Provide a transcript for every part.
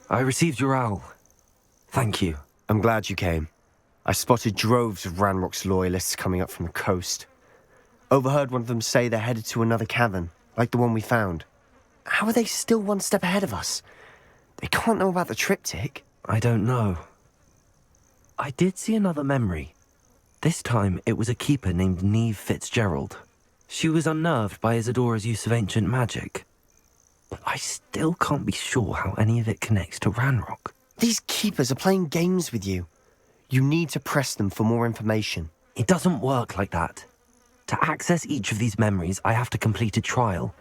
I received your owl. Thank you. I'm glad you came. I spotted droves of Ranrock's loyalists coming up from the coast. Overheard one of them say they're headed to another cavern, like the one we found. How are they still one step ahead of us? They can't know about the triptych. I don't know. I did see another memory. This time, it was a keeper named Neve Fitzgerald. She was unnerved by Isadora's use of ancient magic. But I still can't be sure how any of it connects to Ranrock. These keepers are playing games with you. You need to press them for more information. It doesn't work like that. To access each of these memories, I have to complete a trial.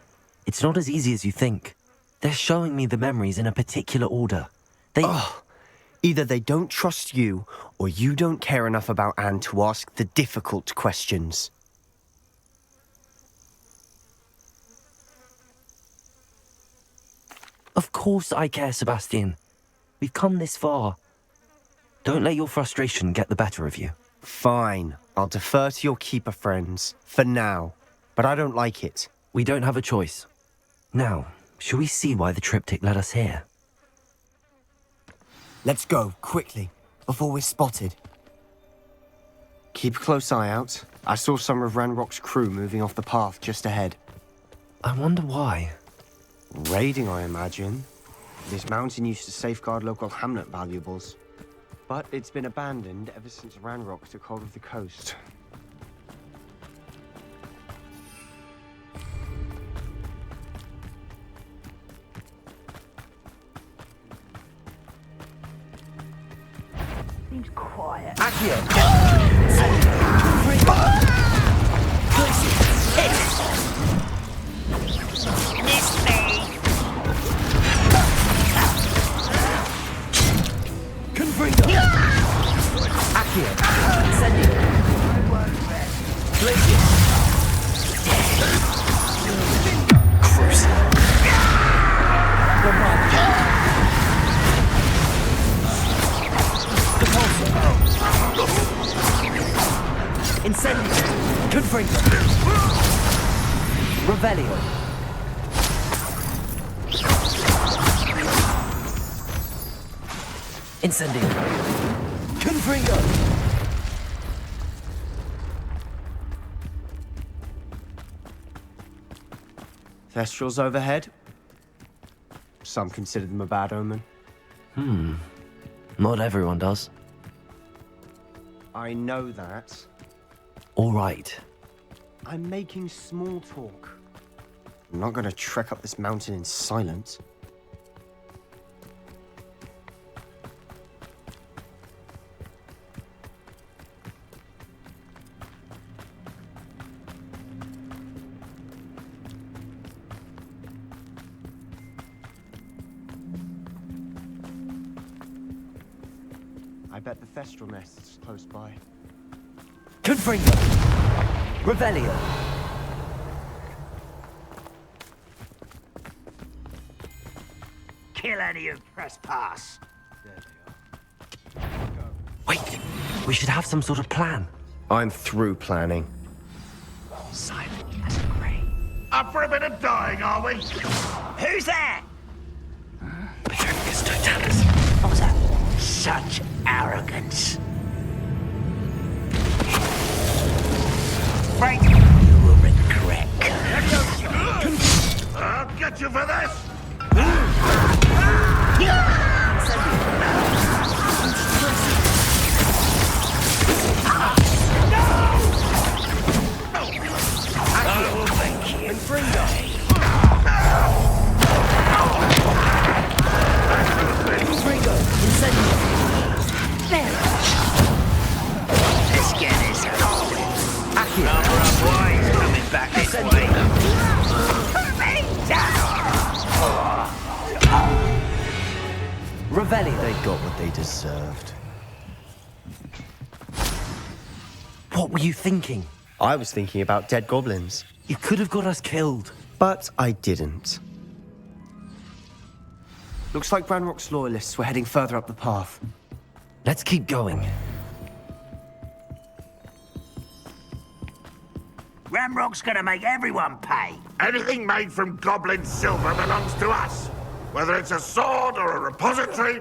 It's not as easy as you think. They're showing me the memories in a particular order. Either they don't trust you, or you don't care enough about Anne to ask the difficult questions. Of course I care, Sebastian. We've come this far. Don't let your frustration get the better of you. Fine. I'll defer to your keeper friends, for now. But I don't like it. We don't have a choice. Now, shall we see why the triptych led us here? Let's go, quickly, before we're spotted. Keep a close eye out. I saw some of Ranrock's crew moving off the path just ahead. I wonder why. Raiding, I imagine. This mountain used to safeguard local hamlet valuables. But it's been abandoned ever since Ranrock took hold of the coast. Seems quiet. Miss me! Confringo! Accio! Sending! Blazing! Cruise! Incendio! Confringo! Revelio! Incendio! Confringo! Thestrals overhead. Some consider them a bad omen. Not everyone does. I know that. All right. I'm making small talk. I'm not going to trek up this mountain in silence. I bet the Thestral nest is close by. Confringo! Revelio! Kill any who trespass. Wait! We should have some sort of plan. I'm through planning. Simon Grey. Up for a bit of dying, are we? Who's that? Beferius Totalis. What was that? Such arrogance. Frank, you will regret. I'll get you for this! I will thank you. And bring them. Confringo! Incendio! There. Let's get this home. Accio! Number of boys coming back this way. Revelio! They got what they deserved. What were you thinking? I was thinking about dead goblins, You could have got us killed. but I didn't. Looks like Ranrock's loyalists were heading further up the path. Let's keep going. Ramrock's gonna make everyone pay. Anything made from goblin silver belongs to us. Whether it's a sword or a repository,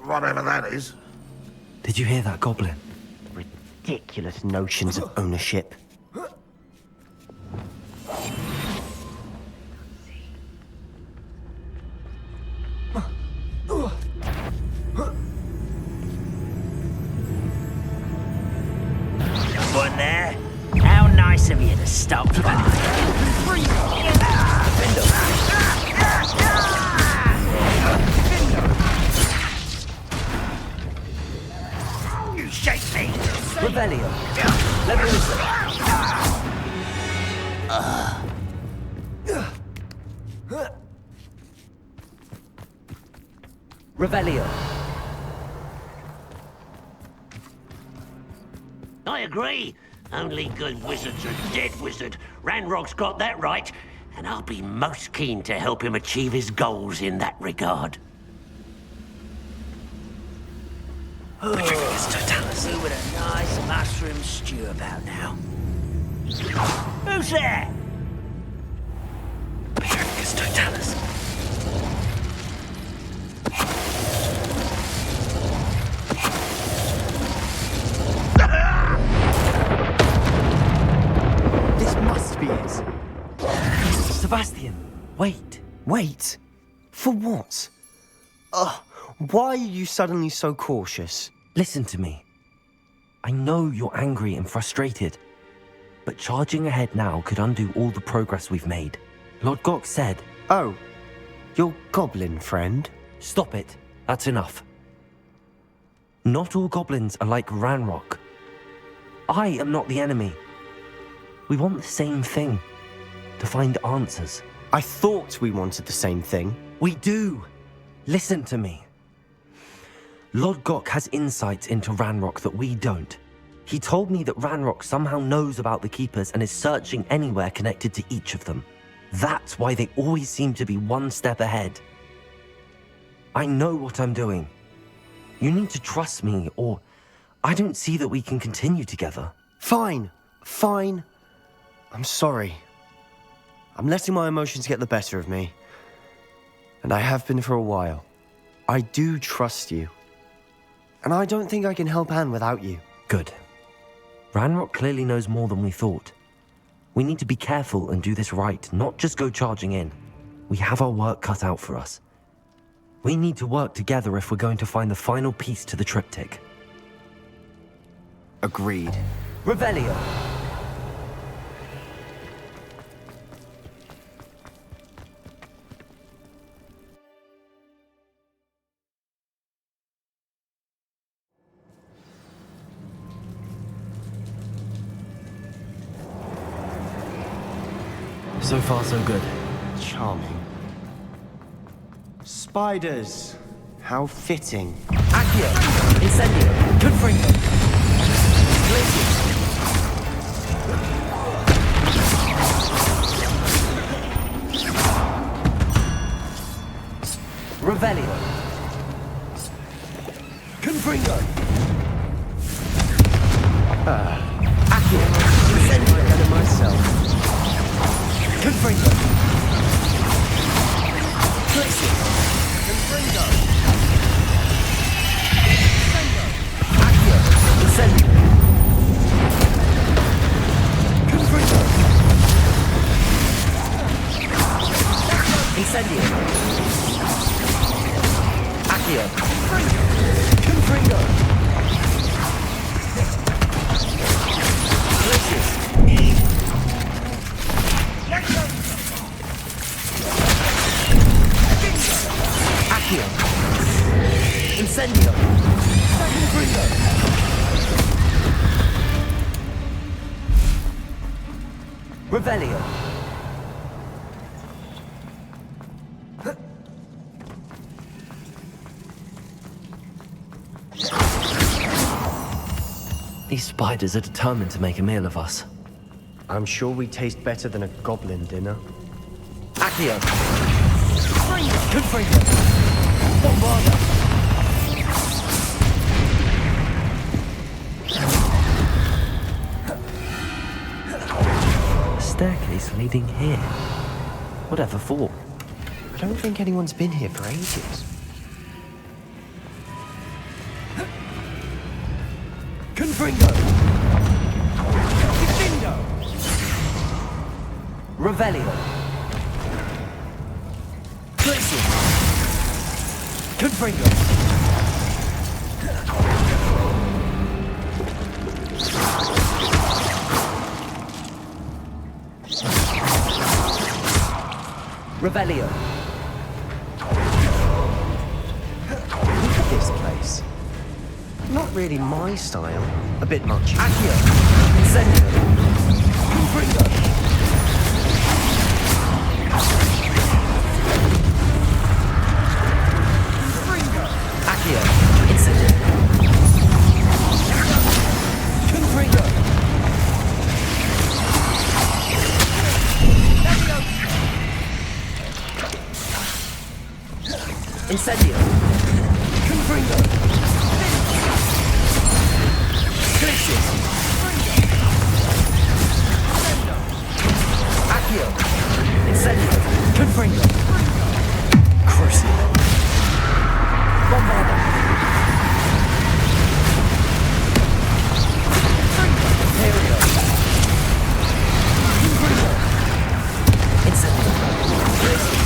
whatever that is. Did you hear that, Goblin? Ridiculous notions of ownership. One there. How nice of you to stop by. You shake me! Revelio. Leviosa. Revelio. I agree. Only good wizards are dead wizard. Ranrock's got that right, and I'll be most keen to help him achieve his goals in that regard. Witchcraft totalus. With a nice mushroom stew about now. Who's there? Witchcraft totalus. This must be it. Sebastian, wait. Wait. For what? Ugh. Why are you suddenly so cautious? Listen to me. I know you're angry and frustrated, but charging ahead now could undo all the progress we've made. Lodgok said... Oh, your goblin friend? Stop it. That's enough. Not all goblins are like Ranrock. I am not the enemy. We want the same thing. To find answers. I thought we wanted the same thing. We do. Listen to me. Lodgok has insights into Ranrock that we don't. He told me that Ranrock somehow knows about the Keepers and is searching anywhere connected to each of them. That's why they always seem to be one step ahead. I know what I'm doing. You need to trust me, or I don't see that we can continue together. Fine. Fine. I'm sorry. I'm letting my emotions get the better of me. And I have been for a while. I do trust you. And I don't think I can help Anne without you. Good. Ranrock clearly knows more than we thought. We need to be careful and do this right, not just go charging in. We have our work cut out for us. We need to work together if we're going to find the final piece to the triptych. Agreed. Revelio. So far, so good. Charming. Spiders. How fitting. Accio! Incendio! Confringo! Glacius! Revelio! Confringo! Accio! Incendio! And myself. Confringo! Glacius! Confringo! Accio! Incendio! Confringo! Incendio! Accio! Confringo! Glacius! Accio! Incendio! Confringo! Revelio! These spiders are determined to make a meal of us. I'm sure we taste better than a goblin dinner. Accio! Confringo! Bombarda! Staircase leading here. Whatever for? I don't think anyone's been here for ages. Confringo! Defendo! Revelio! Glacier! Confringo! Revelio! Look at this place. Not really my style. A bit much. Accio! Incendio! Confringo! Accio! Incendio! Confringo! Incendio! Confringo! Glacius! Accio! Incendio! Confringo! Crucio! Bombarda! Imperio! Confringo! Incendio! Glacius!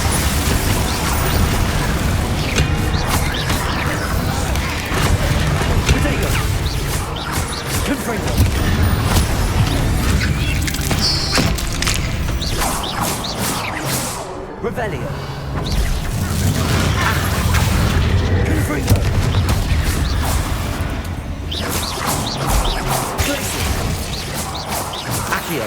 Potato! Confringo! Revelio! Confringo! Glacier! Accio!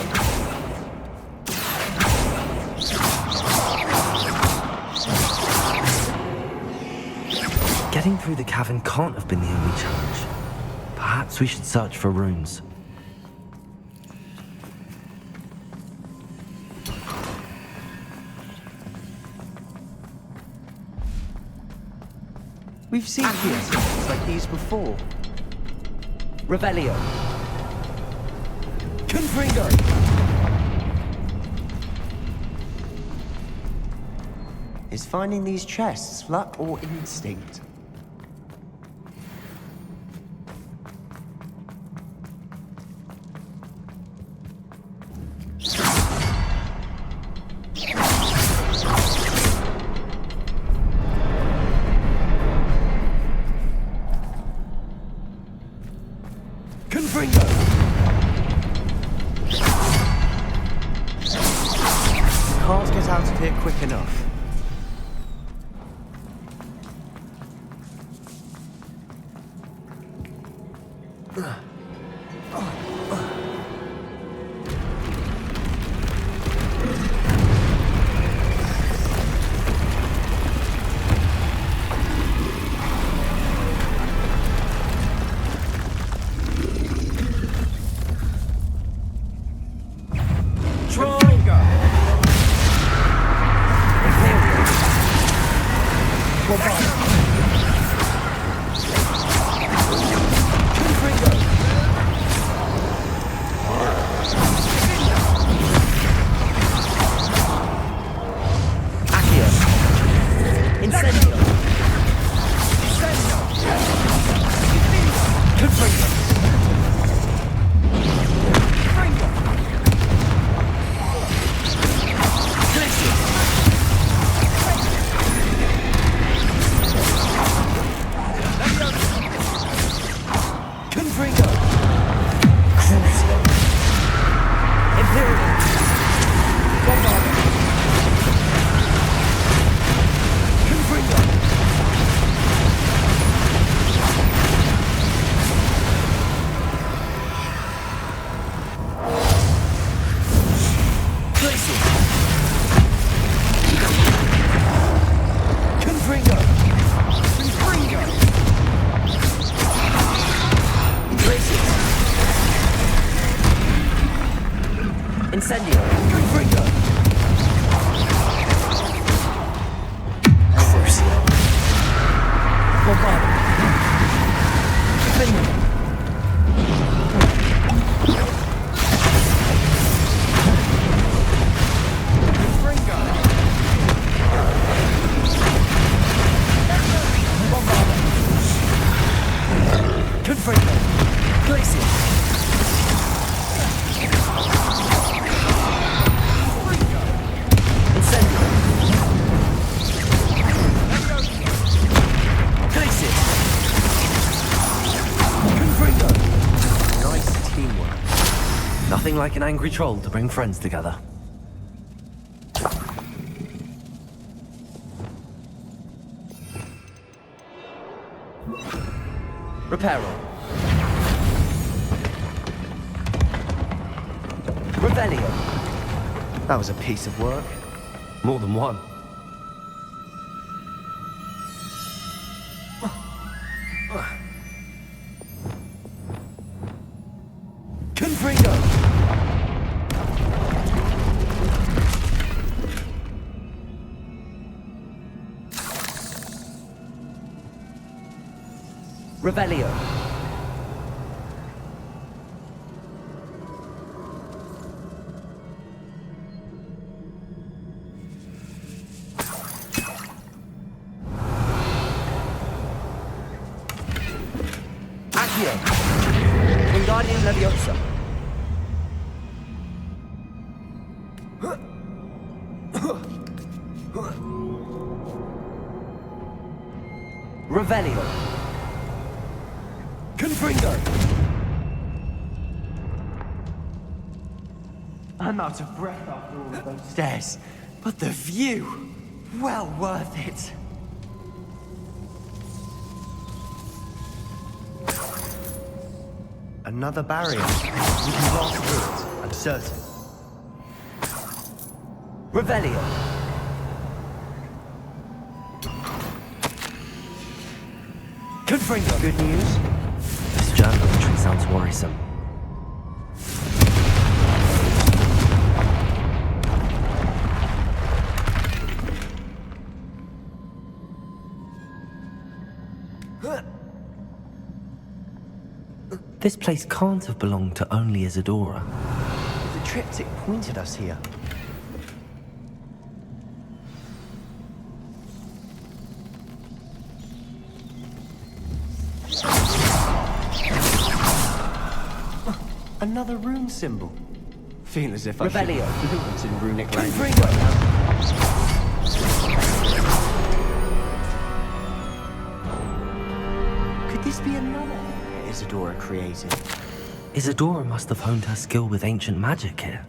Getting through the cavern can't have been the only challenge. Perhaps we should search for runes. We've seen things like these before. Revelio! Confringo! Is finding these chests luck or instinct? Confringo! Can't get out of here quick enough. Incendio! Confringo! Crucio! Bombarda! Confringo! Nothing like an angry troll to bring friends together. Reparo. Revelio. That was a piece of work. More than one. Confringo. Revelio. Accio. Wingardium Leviosa. Revelio. Confringo. I'm out of breath after all of those stairs. But the view, well worth it. Another barrier. We can blast through it, I'm certain. Revelio. Confringo. Good news? This journal entry sounds worrisome. This place can't have belonged to only Isadora. The triptych pointed us here. Another rune symbol. Feel as if I should be Revelio. fluent in runic language. Confringo. Could this be another area Isadora created? Isadora must have honed her skill with ancient magic here.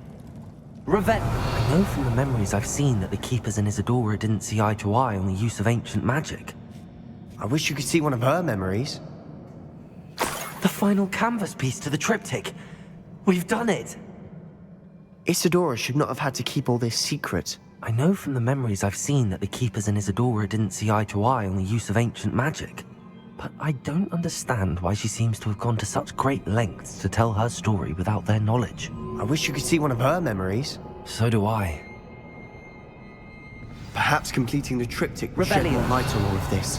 Revelio. I know from the memories I've seen that the Keepers and Isadora didn't see eye to eye on the use of ancient magic. I wish you could see one of her memories. The final canvas piece to the triptych. We've done it! Isadora should not have had to keep all this secret. I know from the memories I've seen that the Keepers and Isadora didn't see eye to eye on the use of ancient magic. But I don't understand why she seems to have gone to such great lengths to tell her story without their knowledge. I wish you could see one of her memories. So do I. Perhaps completing the triptych will shed Revelio. more light on all of this.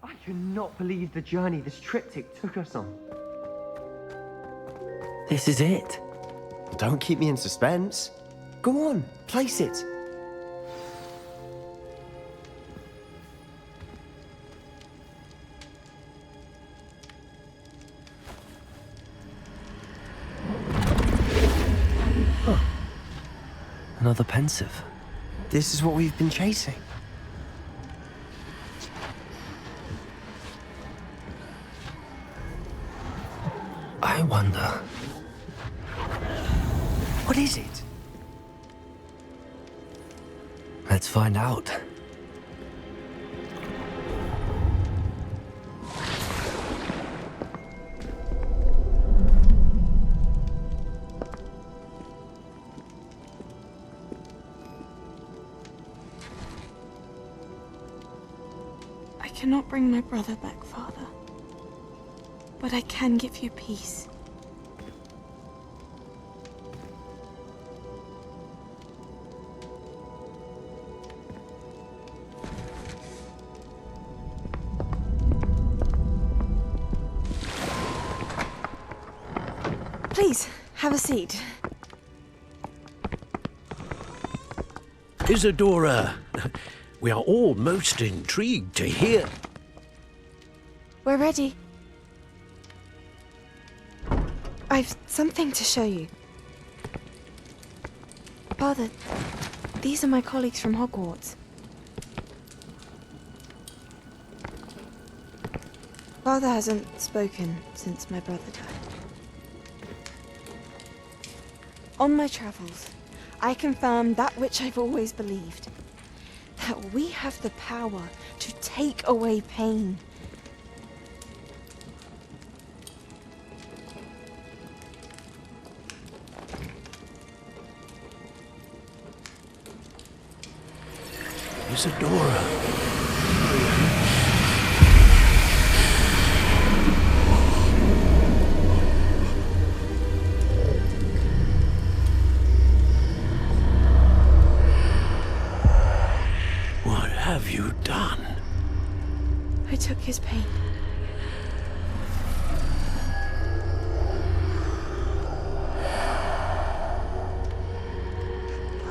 I cannot believe the journey this triptych took us on. This is it. Don't keep me in suspense. Go on, place it. Another pensive. This is what we've been chasing. I wonder. What is it? Let's find out. I cannot bring my brother back, Father. But I can give you peace. Please, have a seat. Isadora, we are all most intrigued to hear. We're ready. I've something to show you. Father, these are my colleagues from Hogwarts. Father hasn't spoken since my brother died. On my travels, I confirmed that which I've always believed. That we have the power to take away pain. Isadora. What have you done? I took his pain.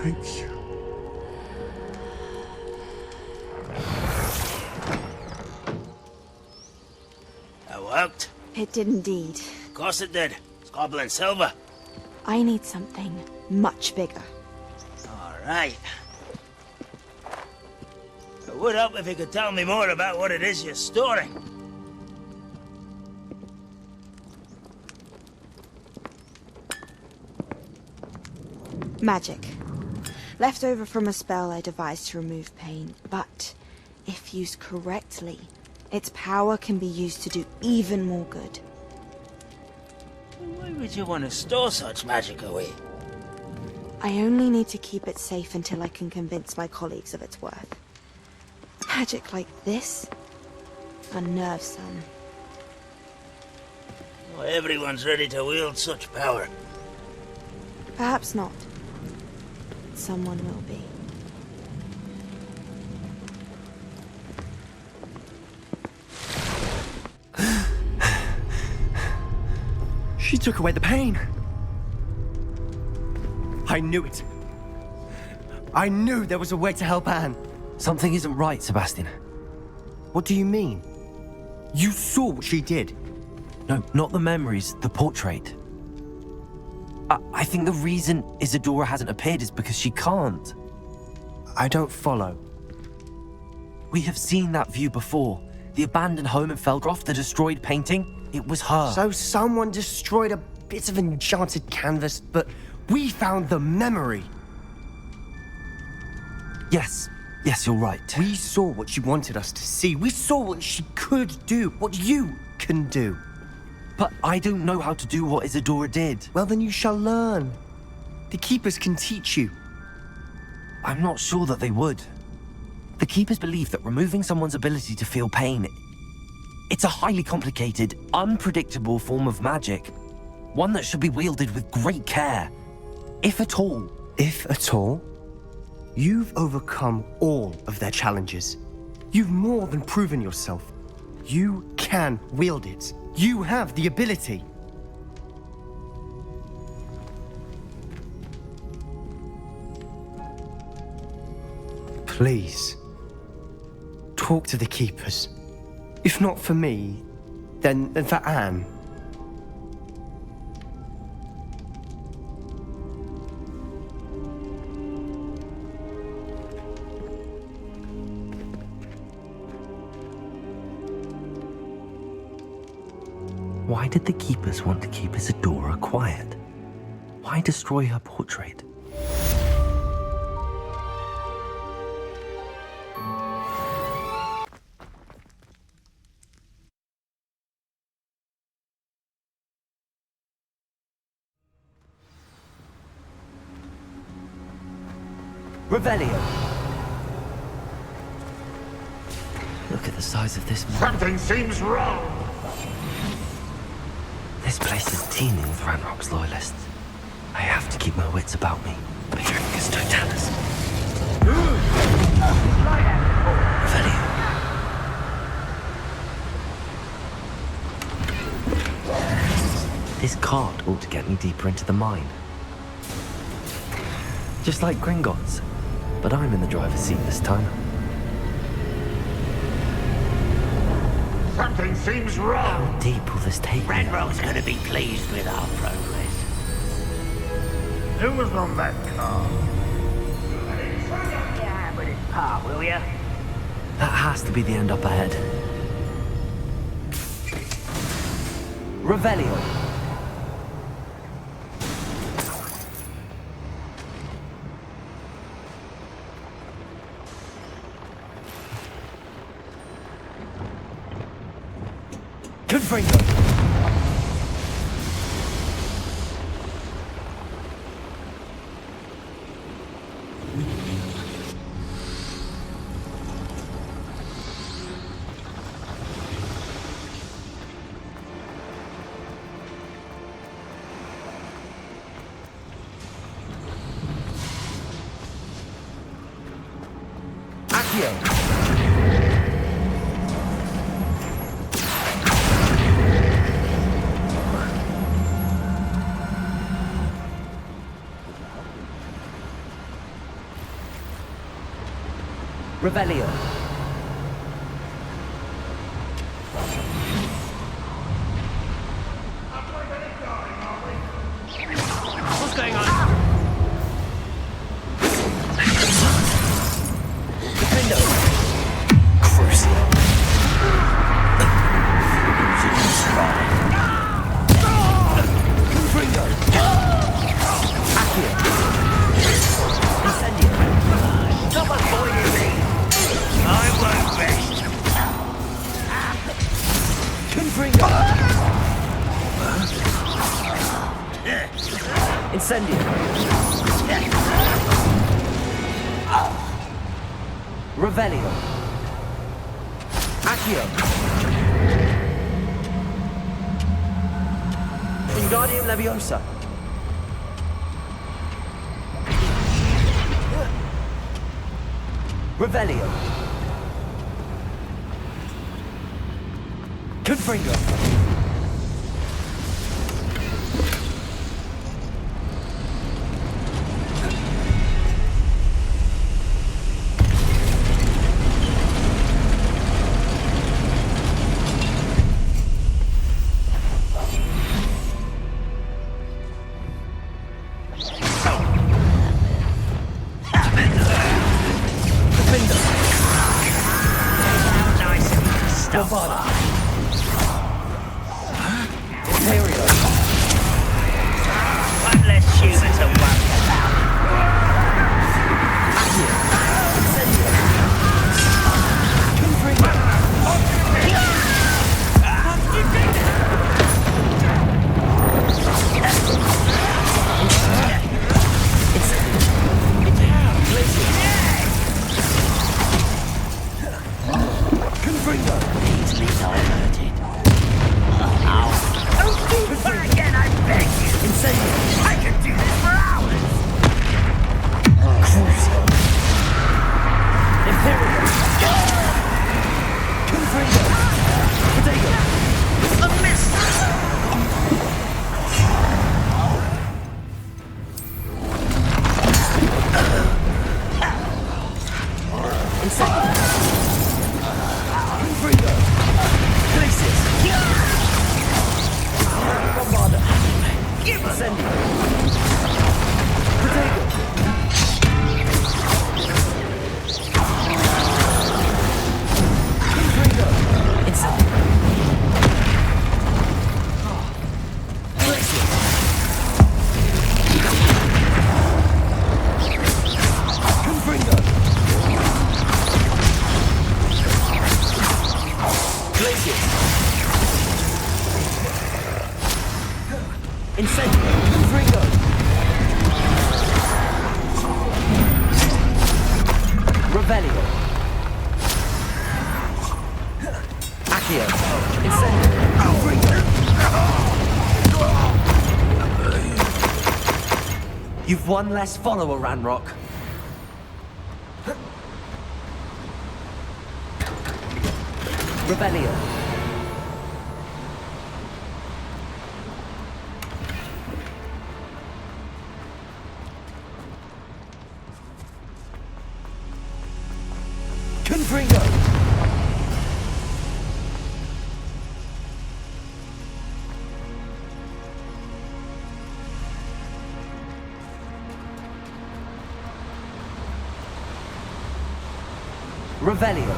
Thank you. That worked. It did indeed. Of course it did. It's goblin silver. I need something much bigger. All right. It would help if you could tell me more about what it is you're storing. Magic. Left over from a spell I devised to remove pain, but if used correctly, its power can be used to do even more good. Why would you want to store such magic away? I only need to keep it safe until I can convince my colleagues of its worth. Magic like this unnerves some. Not everyone's ready to wield such power. Perhaps not. Someone will be. She took away the pain. I knew it. I knew there was a way to help Anne. Something isn't right, Sebastian. What do you mean? You saw what she did. No, not the memories, the portrait. I think the reason Isadora hasn't appeared is because she can't. I don't follow. We have seen that view before. The abandoned home in Feldroth, the destroyed painting, it was her. So someone destroyed a bit of enchanted canvas, but we found the memory. Yes, you're right. We saw what she wanted us to see. We saw what she could do, what you can do. But I don't know how to do what Isadora did. Well, then you shall learn. The Keepers can teach you. I'm not sure that they would. The Keepers believe that removing someone's ability to feel pain, it's a highly complicated, unpredictable form of magic. One that should be wielded with great care. If at all. If at all? You've overcome all of their challenges. You've more than proven yourself. You can wield it. You have the ability. Please, talk to the Keepers. If not for me, then for Anne. Why did the Keepers want to keep Isadora quiet? Why destroy her portrait? Revelio. Look at the size of this mine. Something seems wrong. This place is teeming with Ranrock's loyalists. I have to keep my wits about me. Patronus Totalis. Revelio. This cart ought to get me deeper into the mine. Just like Gringotts, but I'm in the driver's seat this time. Something seems wrong. How deep will this take me? Ranrock's gonna be pleased with our progress. Who was on that car? Yeah, with his part, will ya? That has to be the end up ahead. Revelio. Confringo. Accio. Revelio. What's going on? Defendo. Crucio. Confringo. Accio. Incendio. Stop avoiding me! I won't rest. Confringo. Incendio. Revelio. Accio. Wingardium Leviosa. Revelio. Confringo. Bravado. Imperio. One less human to worry about. Accio. Incendio. Confringo. Confringo. Easily diverted. Don't do that again, I beg you! Incendio. I could do this for hours! Crucio. Imperio. Confringo. Potato. A miss! Incendio. Confringo. Glacius. Bombarda. Incendio. Potato. Confringo. Incendio. Glacius. Confringo. Glacius. Incendio. Confringo. Revelio. Accio. Incendio. Confringo. You've one less follower, Ranrock. Revelio. Confringo. Revelio.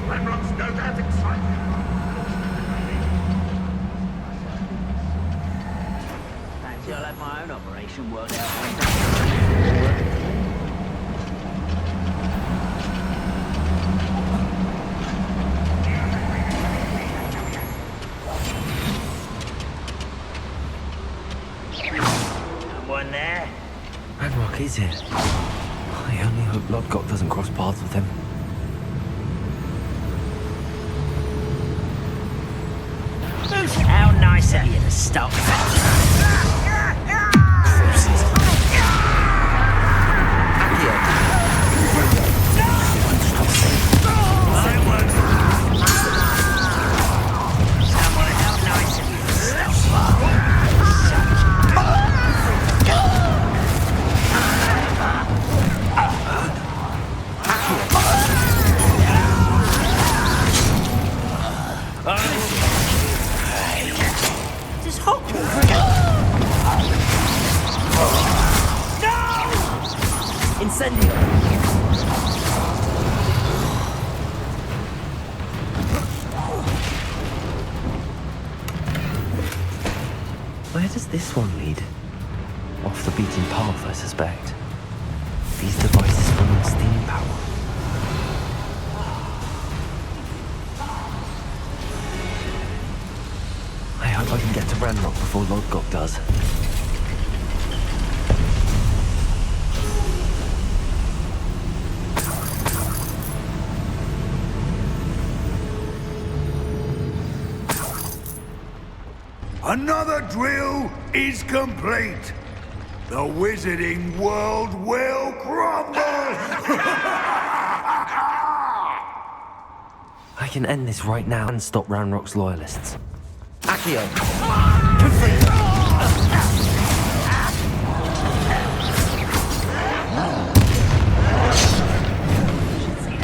Ranrock's no doubt excited. Fancy I'll have my own operation worked out. Someone there? Ranrock is it? I only hope Lodgok doesn't cross paths with him. How nice of you to stop This Hogwarts! No! Incendio! Where does this one lead? Off the beaten path, I suspect. These devices full of steam power. I hope I can get to Ranrock before Lodgok does. Another drill is complete. The wizarding world will crumble! I can end this right now and stop Ranrock's loyalists. Accio!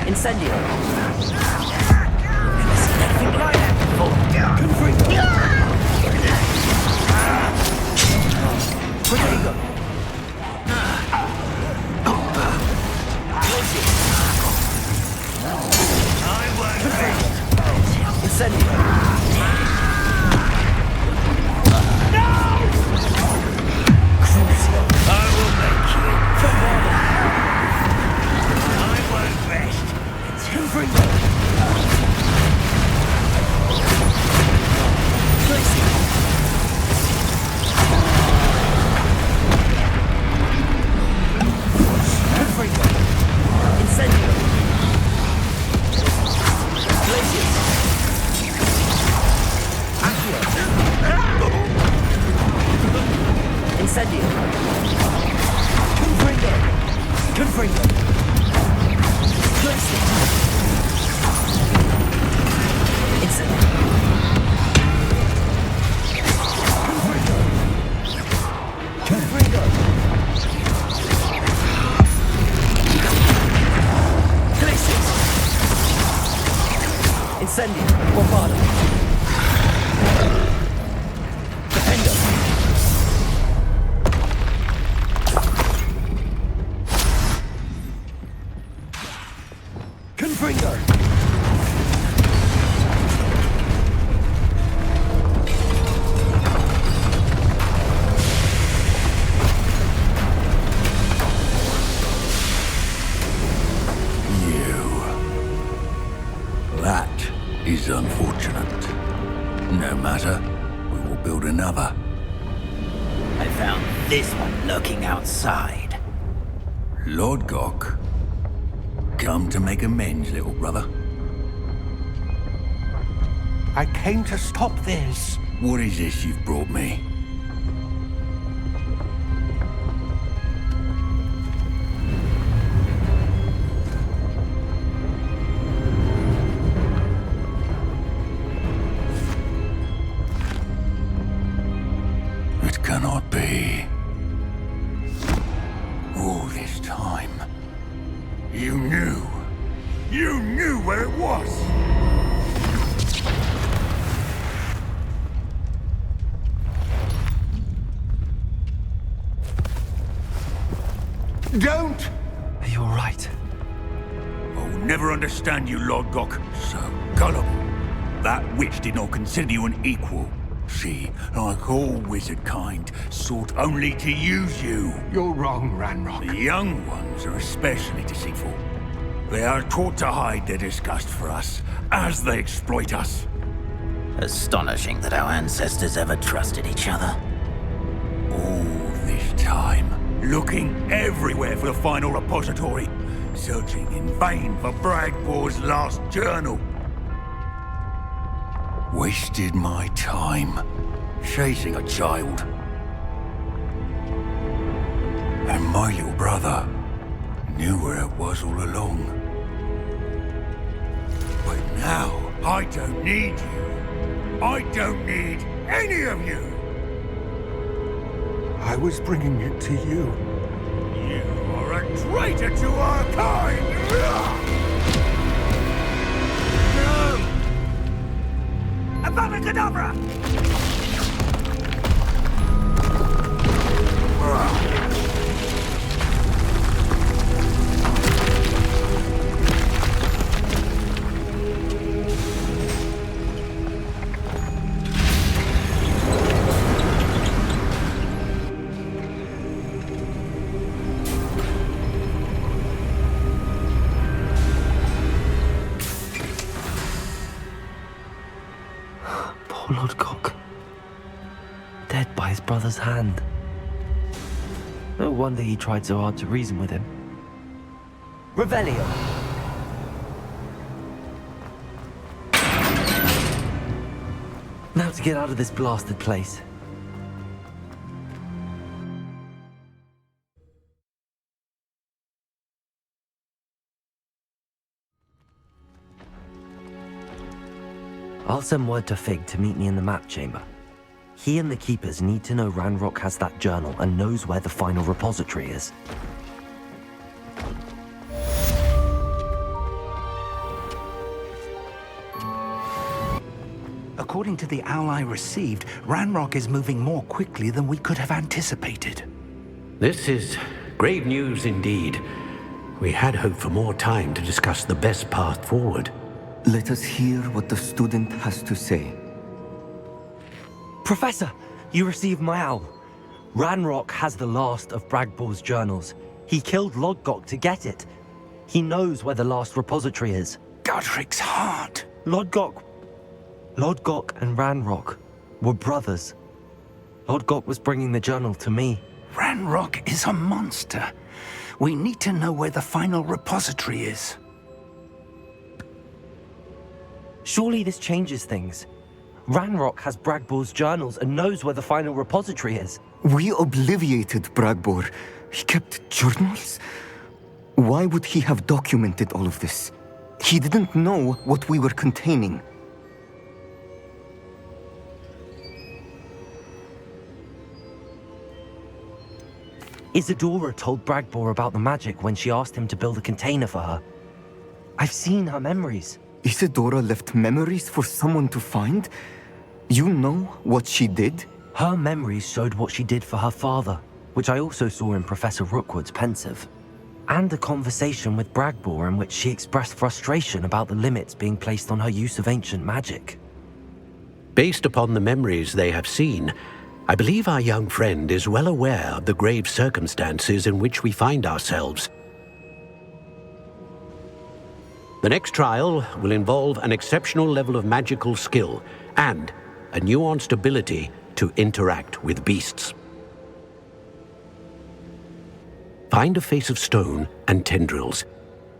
Incendio! Protego! Incendio! Incendio, Bombado. Defendo. Confringo. Is unfortunate. No matter, we will build another. I found this one lurking outside. Lodgok, come to make amends, little brother. I came to stop this. What is this you've brought me? cannot be. All this time, you knew. You knew where it was! Don't! Are you alright? I'll never understand you, Lodgok. So gullible. That witch did not consider you an equal. She, like all wizard kind, sought only to use you. You're wrong, Ranrock. The young ones are especially deceitful. They are taught to hide their disgust for us, as they exploit us. Astonishing that our ancestors ever trusted each other. All this time, looking everywhere for the final repository, searching in vain for Bragbor's last journal. Wasted my time, chasing a child. And my little brother knew where it was all along. But now, I don't need you. I don't need any of you. I was bringing it to you. You are a traitor to our kind! No! Abacadabra! Poor Lodgok. Dead by his brother's hand. No wonder he tried so hard to reason with him. Revelio! Now to get out of this blasted place. I'll send word to Fig to meet me in the map chamber. He and the Keepers need to know Ranrock has that journal and knows where the final repository is. According to the owl I received, Ranrock is moving more quickly than we could have anticipated. This is grave news indeed. We had hoped for more time to discuss the best path forward. Let us hear what the student has to say. Professor, you received my owl. Ranrock has the last of Bragbor's journals. He killed Lodgok to get it. He knows where the last repository is. Godric's heart. Lodgok and Ranrock were brothers. Lodgok was bringing the journal to me. Ranrock is a monster. We need to know where the final repository is. Surely this changes things. Ranrock has Bragbor's journals and knows where the final repository is. We obliviated Bragbor. He kept journals? Why would he have documented all of this? He didn't know what we were containing. Isadora told Bragbor about the magic when she asked him to build a container for her. I've seen her memories. Isadora left memories for someone to find? You know what she did? Her memories showed what she did for her father, which I also saw in Professor Rookwood's pensive. And a conversation with Bragbor in which she expressed frustration about the limits being placed on her use of ancient magic. Based upon the memories they have seen, I believe our young friend is well aware of the grave circumstances in which we find ourselves. The next trial will involve an exceptional level of magical skill and a nuanced ability to interact with beasts. Find a face of stone and tendrils.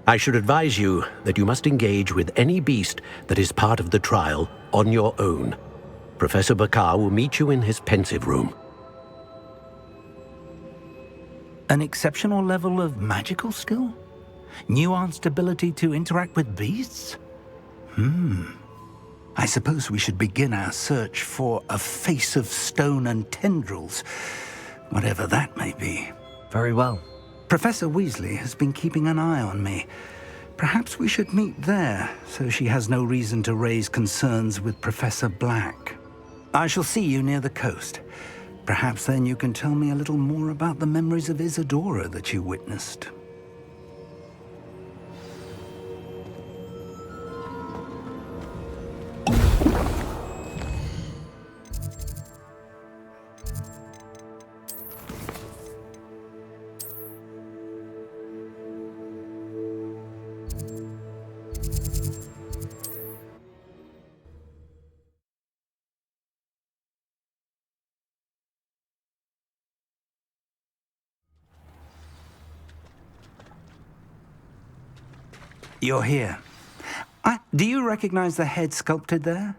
I should advise you that you must engage with any beast that is part of the trial on your own. Professor Bakar will meet you in his pensive room. An exceptional level of magical skill? Nuanced ability to interact with beasts? I suppose we should begin our search for a face of stone and tendrils, whatever that may be. Very well. Professor Weasley has been keeping an eye on me. Perhaps we should meet there, so she has no reason to raise concerns with Professor Black. I shall see you near the coast. Perhaps then you can tell me a little more about the memories of Isadora that you witnessed. You're here. Do you recognize the head sculpted there?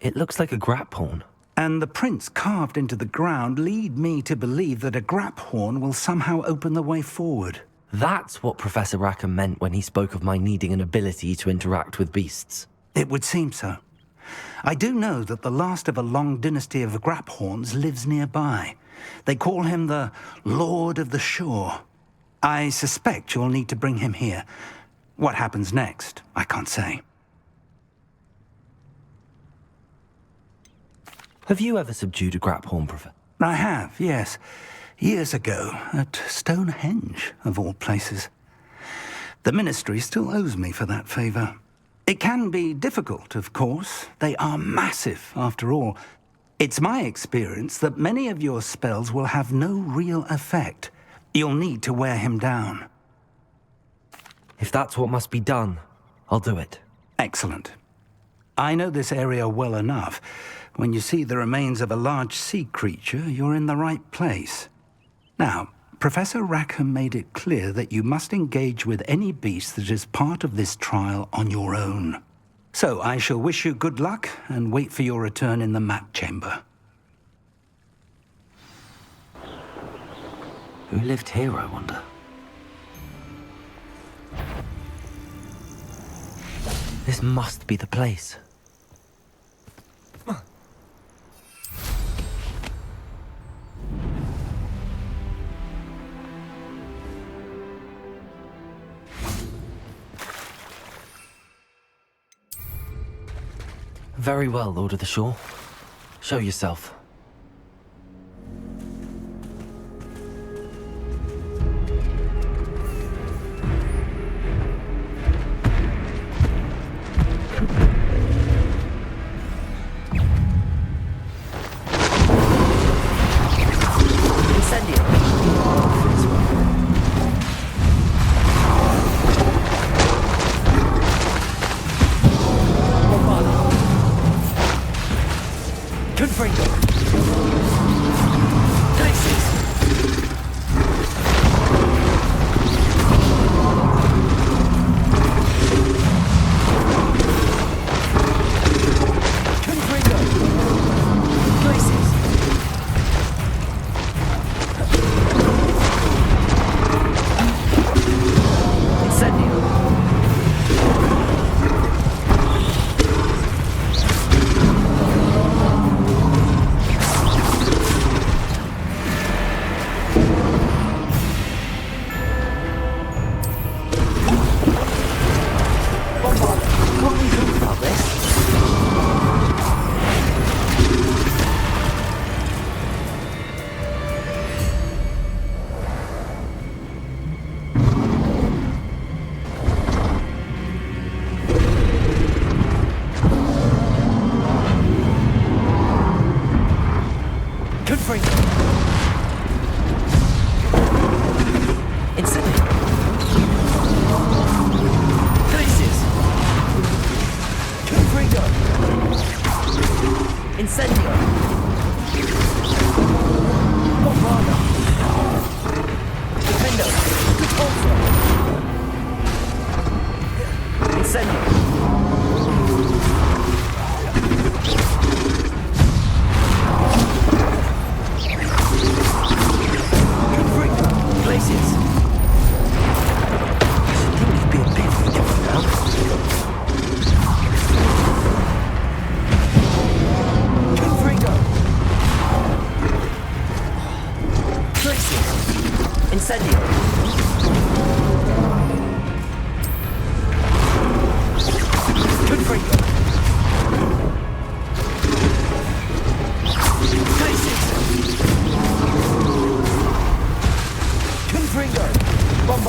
It looks like a graphorn. And the prints carved into the ground lead me to believe that a graphorn will somehow open the way forward. That's what Professor Rackham meant when he spoke of my needing an ability to interact with beasts. It would seem so. I do know that the last of a long dynasty of graphorns lives nearby. They call him the Lord of the Shore. I suspect you'll need to bring him here. What happens next, I can't say. Have you ever subdued a graphorn, Professor? I have, yes. Years ago, at Stonehenge, of all places. The Ministry still owes me for that favor. It can be difficult, of course. They are massive, after all. It's my experience that many of your spells will have no real effect. You'll need to wear him down. If that's what must be done, I'll do it. Excellent. I know this area well enough. When you see the remains of a large sea creature, you're in the right place. Now, Professor Rackham made it clear that you must engage with any beast that is part of this trial on your own. So I shall wish you good luck and wait for your return in the map chamber. Who lived here, I wonder? This must be the place. Very well, Lord of the Shore. Show yourself.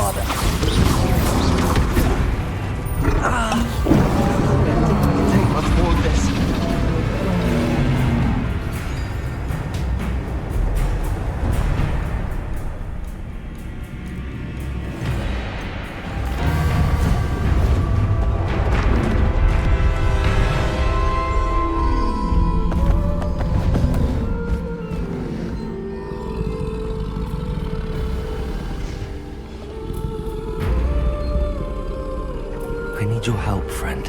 father! I didn't take much more of this. I need your help, friend.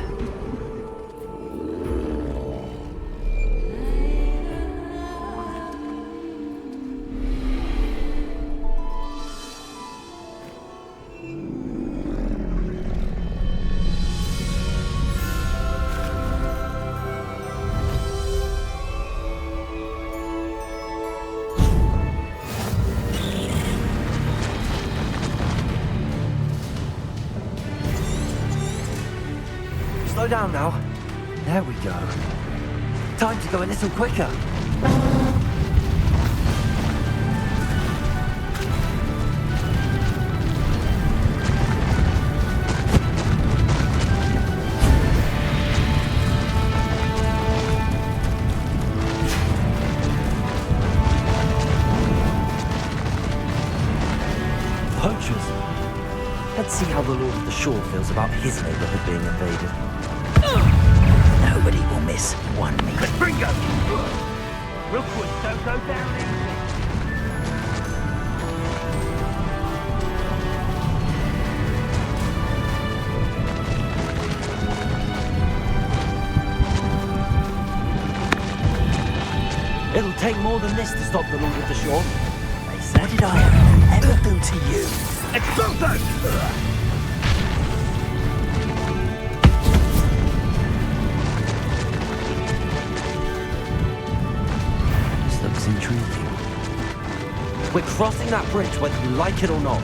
Slow down now. There we go. Time to go a little quicker. Poachers. Let's see how the Lord of the Shore feels about his neighborhood being invaded. Nobody will miss one meal. Bingo! Rookwood, don't go down easy. It'll take more than this to stop the Lord of the Shore. What did I ever do to you? Explosion! This looks intriguing. We're crossing that bridge whether you like it or not.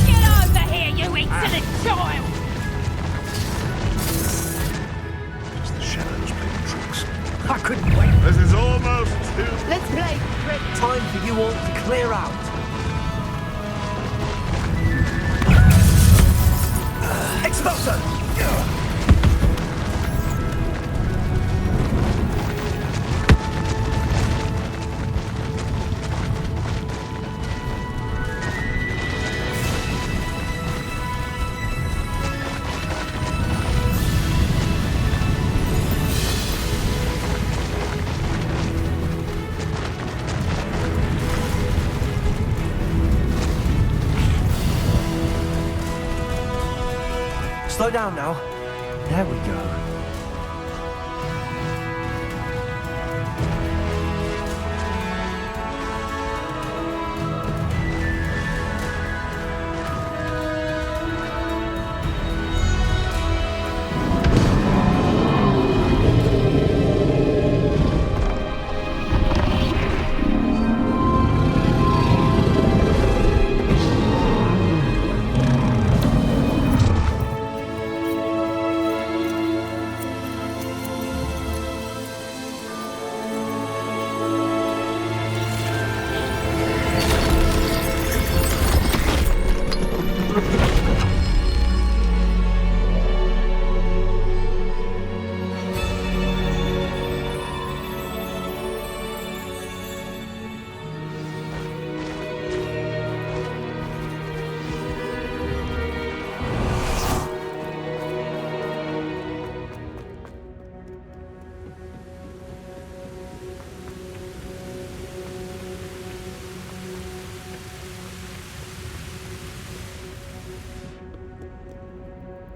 Get over here, you insolent child! It's the shadows playing tricks. I couldn't wait. This is almost too... Let's play. Time for you all to clear out. Explosion! Slow down now. There we go.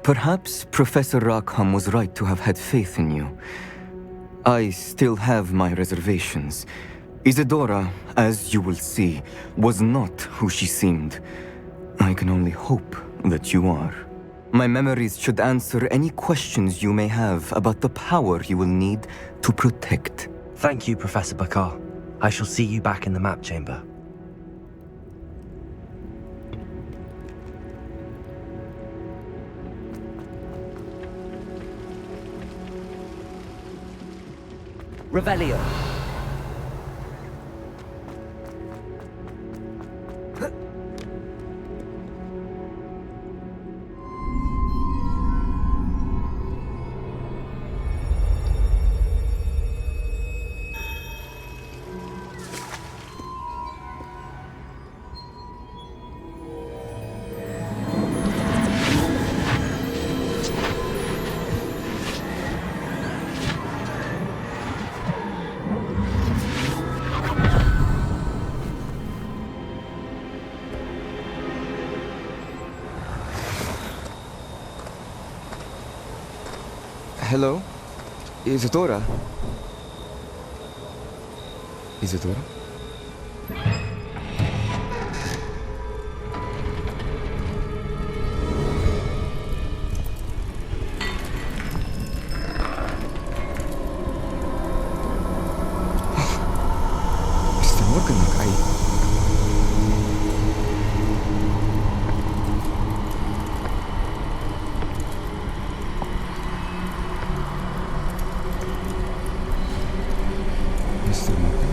Perhaps Professor Rackham was right to have had faith in you. I still have my reservations. Isadora, as you will see, was not who she seemed. I can only hope that you are. My memories should answer any questions you may have about the power you will need to protect. Thank you, Professor Bakar. I shall see you back in the map chamber. Revelio. Hello? Isadora? Isadora? Mr. Morgan, Mr. Morgan?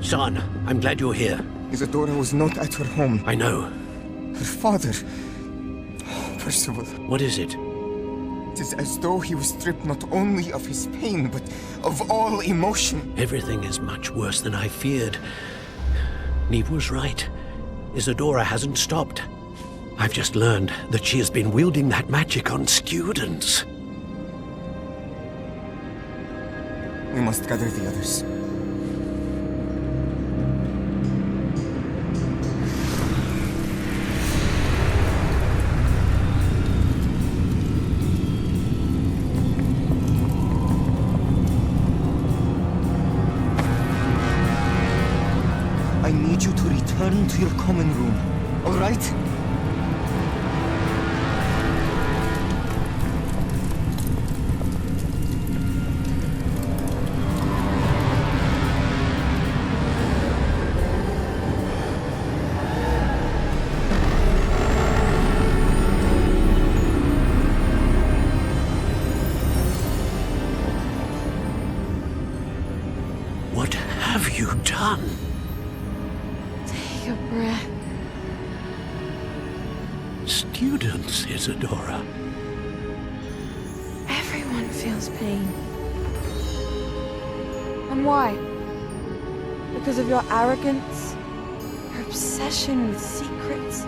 Son, I'm glad you're here. Isadora was not at her home. I know. Her father... Percival. What is it? It is as though he was stripped not only of his pain, but of all emotion. Everything is much worse than I feared. Neve was right. Isadora hasn't stopped. I've just learned that she has been wielding that magic on students. We must gather the others. I need you to return to your common room, all right? What have you done? Take a breath. Students, Isadora. Everyone feels pain. And why? Because of your arrogance? Your obsession with secrets?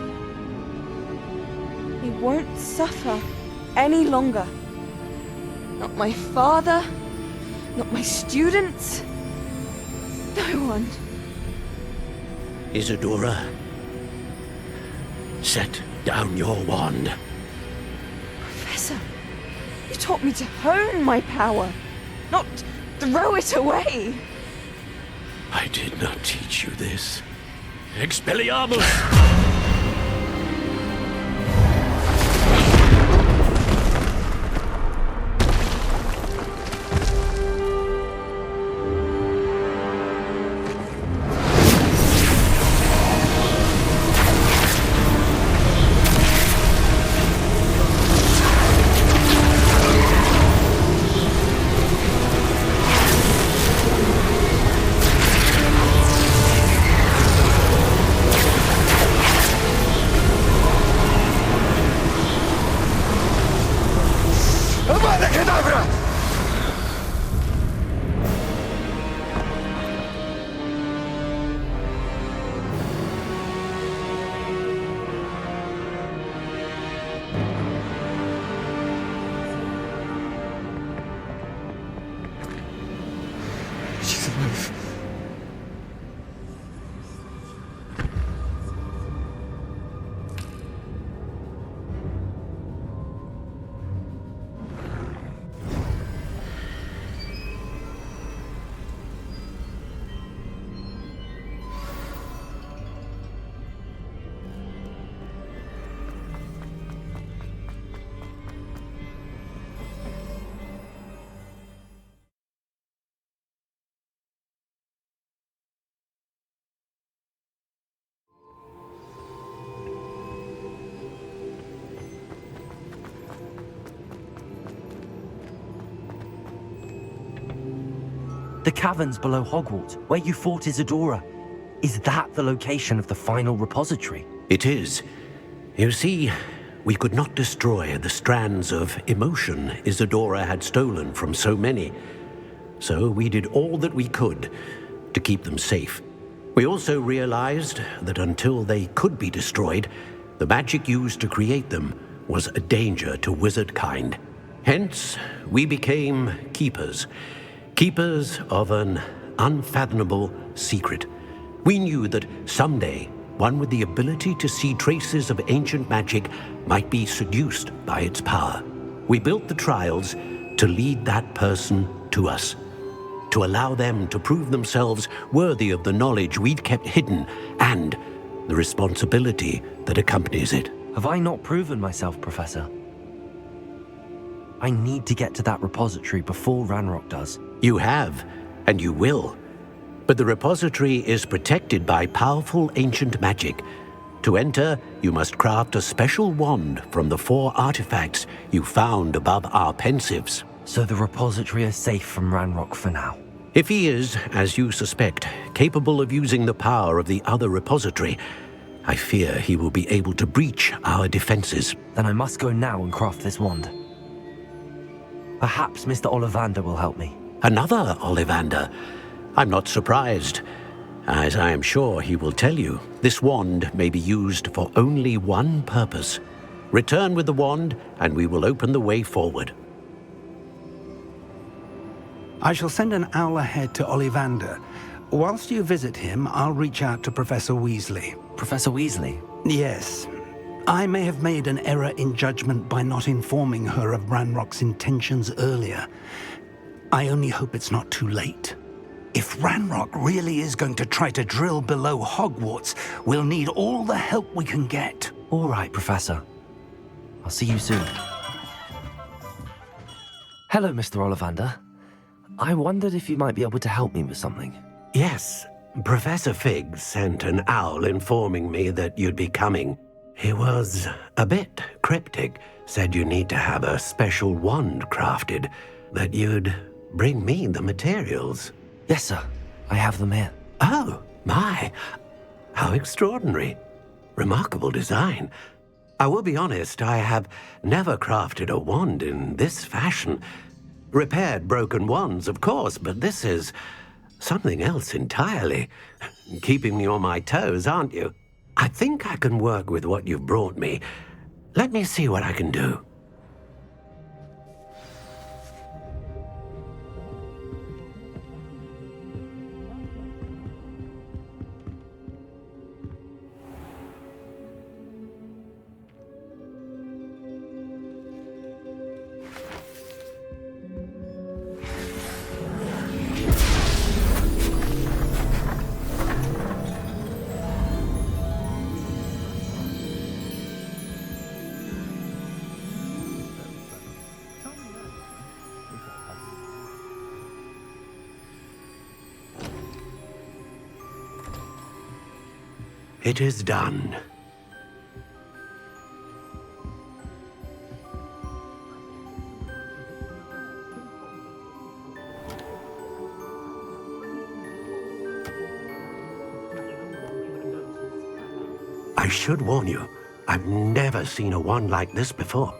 He won't suffer any longer. Not my father, not my students, no one. Isadora, set down your wand. Professor, you taught me to hone my power, not throw it away. I did not teach you this. Expelliarmus! She's alive. The caverns below Hogwarts, where you fought Isadora. Is that the location of the final repository? It is. You see, we could not destroy the strands of emotion Isadora had stolen from so many. So we did all that we could to keep them safe. We also realized that until they could be destroyed, the magic used to create them was a danger to wizard kind. Hence, we became keepers. Keepers of an unfathomable secret. We knew that someday, one with the ability to see traces of ancient magic might be seduced by its power. We built the trials to lead that person to us, to allow them to prove themselves worthy of the knowledge we'd kept hidden and the responsibility that accompanies it. Have I not proven myself, Professor? I need to get to that repository before Ranrock does. You have, and you will. But the repository is protected by powerful ancient magic. To enter, you must craft a special wand from the 4 artifacts you found above our pensives. So the repository is safe from Ranrock for now. If he is, as you suspect, capable of using the power of the other repository, I fear he will be able to breach our defenses. Then I must go now and craft this wand. Perhaps Mr. Ollivander will help me. Another Ollivander? I'm not surprised. As I am sure he will tell you, this wand may be used for only one purpose. Return with the wand, and we will open the way forward. I shall send an owl ahead to Ollivander. Whilst you visit him, I'll reach out to Professor Weasley. Professor Weasley? Yes. I may have made an error in judgment by not informing her of Ranrock's intentions earlier. I only hope it's not too late. If Ranrock really is going to try to drill below Hogwarts, we'll need all the help we can get. All right, Professor. I'll see you soon. Hello, Mr. Ollivander. I wondered if you might be able to help me with something. Yes, Professor Fig sent an owl informing me that you'd be coming. He was a bit cryptic, said you need to have a special wand crafted, that you'd bring me the materials. Yes, sir. I have them here. Oh, my. How extraordinary. Remarkable design. I will be honest, I have never crafted a wand in this fashion. Repaired broken wands, of course, but this is something else entirely. Keeping me on my toes, aren't you? I think I can work with what you've brought me. Let me see what I can do. It is done. I should warn you, I've never seen a wand like this before.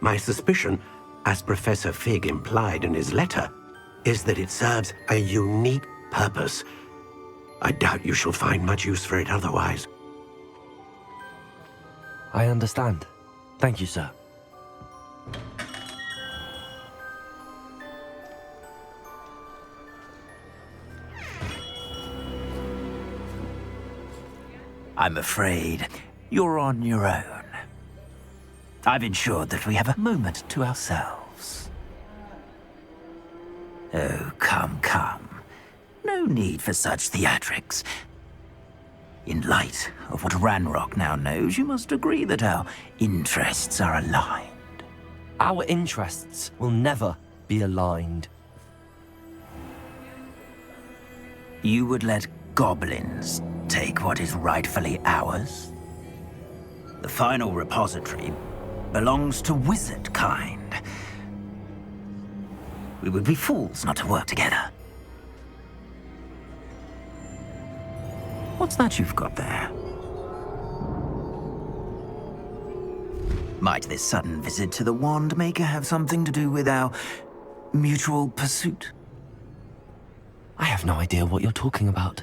My suspicion, as Professor Fig implied in his letter, is that it serves a unique purpose. I doubt you shall find much use for it otherwise. I understand. Thank you, sir. I'm afraid you're on your own. I've ensured that we have a moment to ourselves. Oh, come, come. No need for such theatrics. In light of what Ranrock now knows, you must agree that our interests are aligned. Our interests will never be aligned. You would let goblins take what is rightfully ours? The final repository belongs to wizard kind. We would be fools not to work together. What's that you've got there? Might this sudden visit to the Wand Maker have something to do with our mutual pursuit? I have no idea what you're talking about.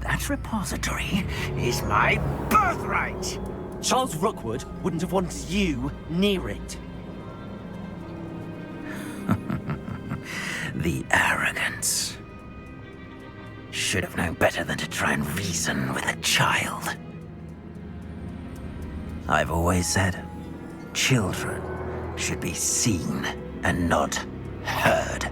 That repository is my birthright! Charles Rookwood wouldn't have wanted you near it. The arrogance. Should have known better than to try and reason with a child. I've always said, children should be seen and not heard.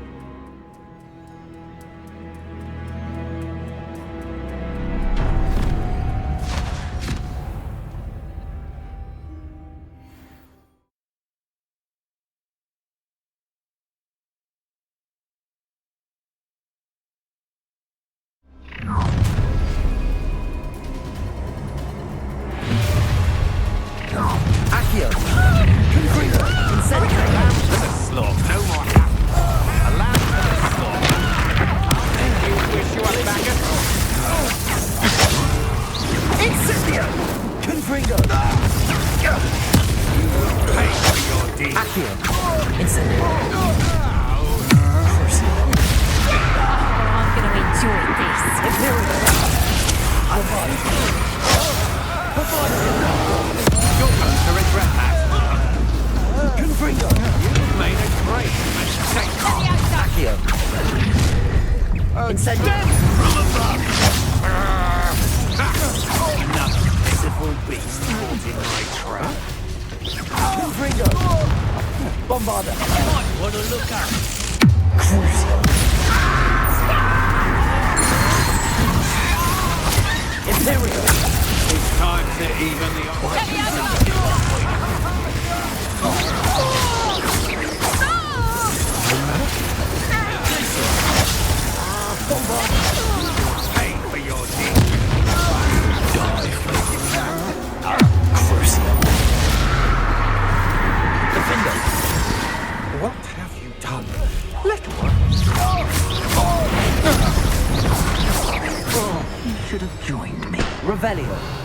Revelio.